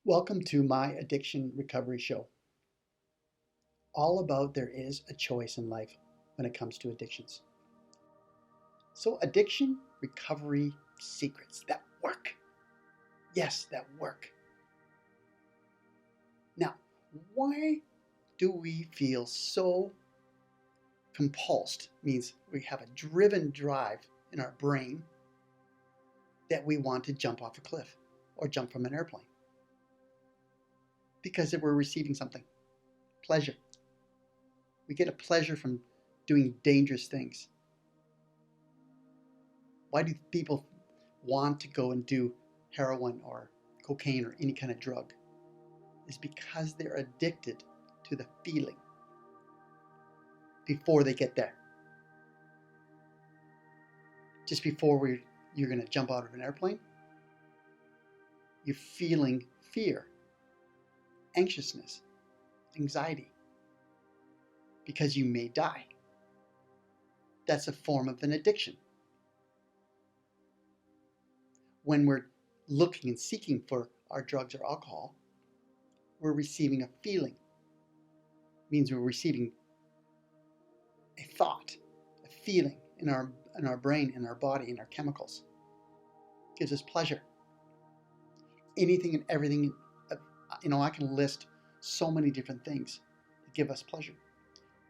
Welcome to my addiction recovery show. All about there is a choice in life when it comes to addictions. So, addiction recovery secrets that work. Yes, that work. Now, why do we feel so compulsed? Means we have a driven drive in our brain that we want to jump off a cliff or jump from an airplane because we're receiving something pleasure. We get a pleasure from doing dangerous things. Why do people want to go and do heroin or cocaine or any kind of drug? Is because they're addicted to the feeling before they get there. Just before you're going to jump out of an airplane, you're feeling fear, anxiousness, anxiety, because you may die. That's a form of an addiction. When we're looking and seeking for our drugs or alcohol, we're receiving a feeling. It means we're receiving a thought, a feeling in our brain, in our body, in our chemicals. It gives us pleasure. Anything and everything, I can list so many different things that give us pleasure.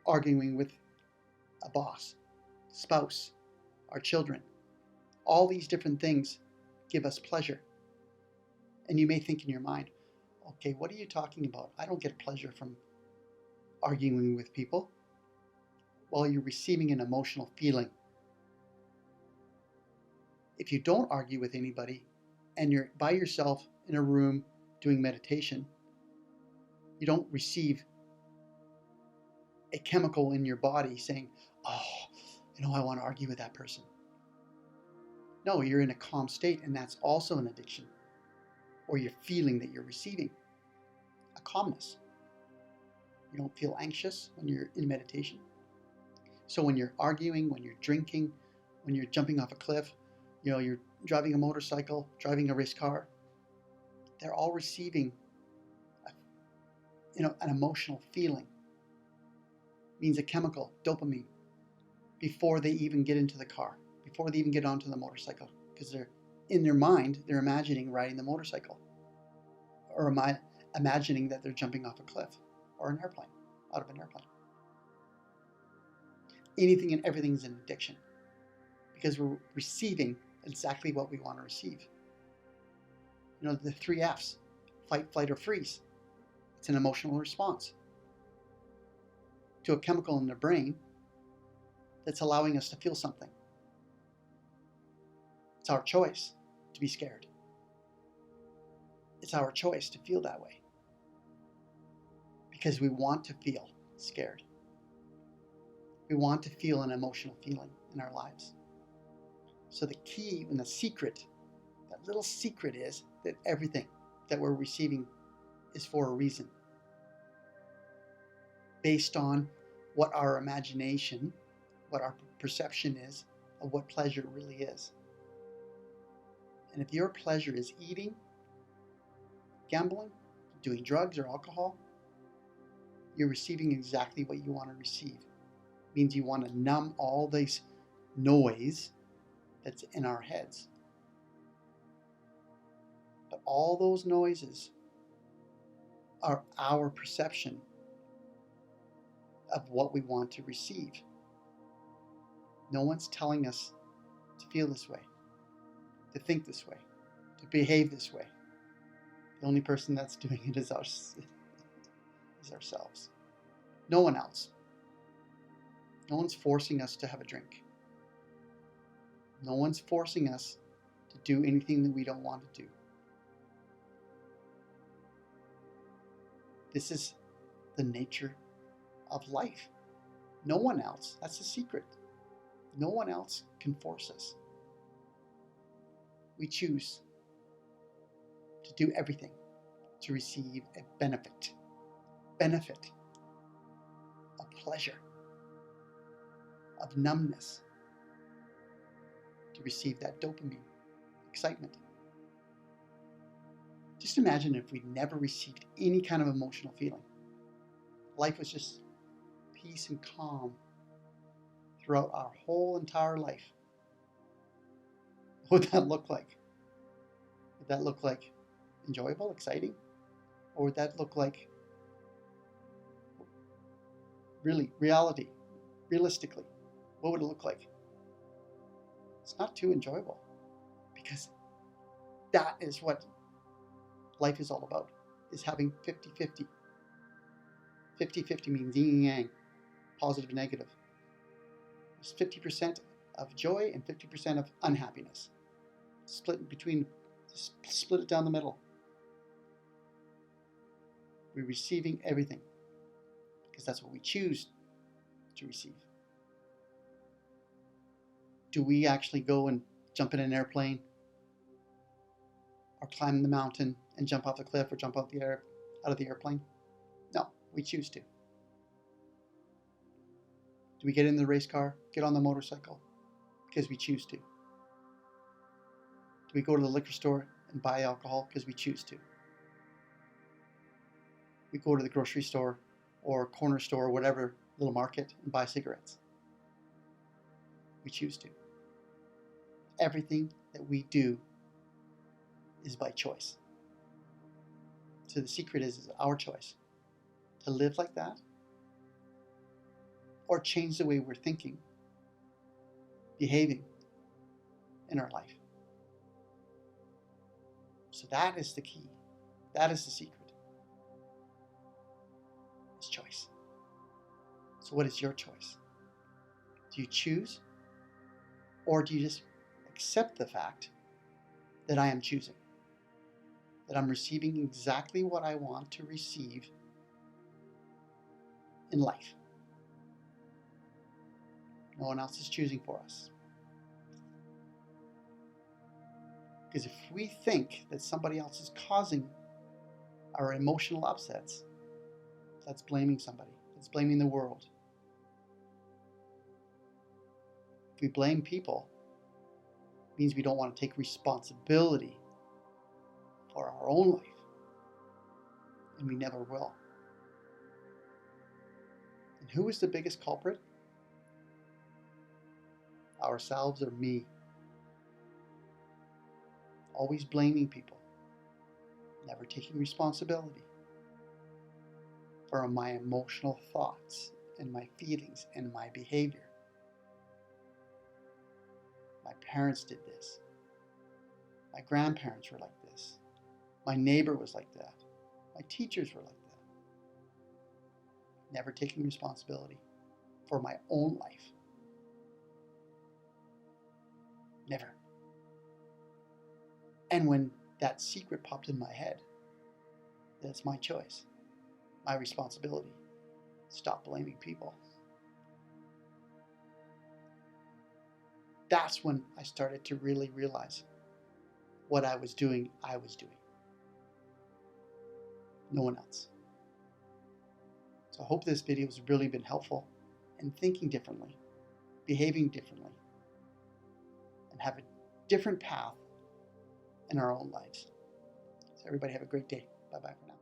Arguing with a boss, spouse, our children, all these different things give us pleasure. And you may think in your mind, okay, what are you talking about? I don't get pleasure from arguing with people. Well, you're receiving an emotional feeling. If you don't argue with anybody and you're by yourself in a room doing meditation, you don't receive a chemical in your body saying, oh, I want to argue with that person. No, you're in a calm state, and that's also an addiction. Or you're feeling that you're receiving a calmness. You don't feel anxious when you're in meditation. So when you're arguing, when you're drinking, when you're jumping off a cliff, you're driving a motorcycle, driving a race car, they're all receiving an emotional feeling. It means a chemical, dopamine, before they even get into the car, before they even get onto the motorcycle, because they're in their mind, they're imagining riding the motorcycle, or imagining that they're jumping off a cliff or an airplane, out of an airplane. Anything and everything is an addiction because we're receiving exactly what we want to receive. The 3 F's, fight, flight, or freeze. It's an emotional response to a chemical in the brain that's allowing us to feel something. It's our choice to be scared. It's our choice to feel that way because we want to feel scared. We want to feel an emotional feeling in our lives. So the key and the secret, that little secret, is that everything that we're receiving is for a reason, based on what our imagination, what our perception is of what pleasure really is. And if your pleasure is eating, gambling, doing drugs or alcohol, you're receiving exactly what you want to receive. It means you want to numb all this noise that's in our heads. But all those noises are our perception of what we want to receive. No one's telling us to feel this way, to think this way, to behave this way. The only person that's doing it is ourselves. No one else. No one's forcing us to have a drink. No one's forcing us to do anything that we don't want to do. This is the nature of life. No one else, that's the secret. No one else can force us. We choose to do everything to receive a benefit, of pleasure, of numbness, to receive that dopamine, excitement, Just imagine if we never received any kind of emotional feeling. Life was just peace and calm throughout our whole entire life. What would that look like? Would that look like enjoyable, exciting? Or would that look like realistically? What would it look like? It's not too enjoyable, because that is what life is all about, is having 50-50. 50-50 means yin and yang, positive and negative. There's 50% of joy and 50% of unhappiness. Split it down the middle. We're receiving everything because that's what we choose to receive. Do we actually go and jump in an airplane or climb the mountain and jump off the cliff or jump out of the airplane? No, we choose to. Do we get in the race car, get on the motorcycle? Because we choose to. Do we go to the liquor store and buy alcohol? Because we choose to. We go to the grocery store or corner store or whatever little market and buy cigarettes. We choose to. Everything that we do is by choice. So the secret is our choice to live like that, or change the way we're thinking, behaving in our life. So that is the key. That is the secret. It's choice. So what is your choice? Do you choose, or do you just accept the fact that I am choosing? That I'm receiving exactly what I want to receive in life. No one else is choosing for us. Because if we think that somebody else is causing our emotional upsets, that's blaming somebody. That's blaming the world. If we blame people, it means we don't want to take responsibility for our own life. And we never will. And who is the biggest culprit? Ourselves or me. Always blaming people. Never taking responsibility for my emotional thoughts and my feelings and my behavior. My parents did this. My grandparents were like this. My neighbor was like that. My teachers were like that. Never taking responsibility for my own life. Never. And when that secret popped in my head, that's my choice, my responsibility. Stop blaming people. That's when I started to really realize what I was doing. No one else. So I hope this video has really been helpful in thinking differently, behaving differently, and have a different path in our own lives. So everybody have a great day. Bye-bye for now.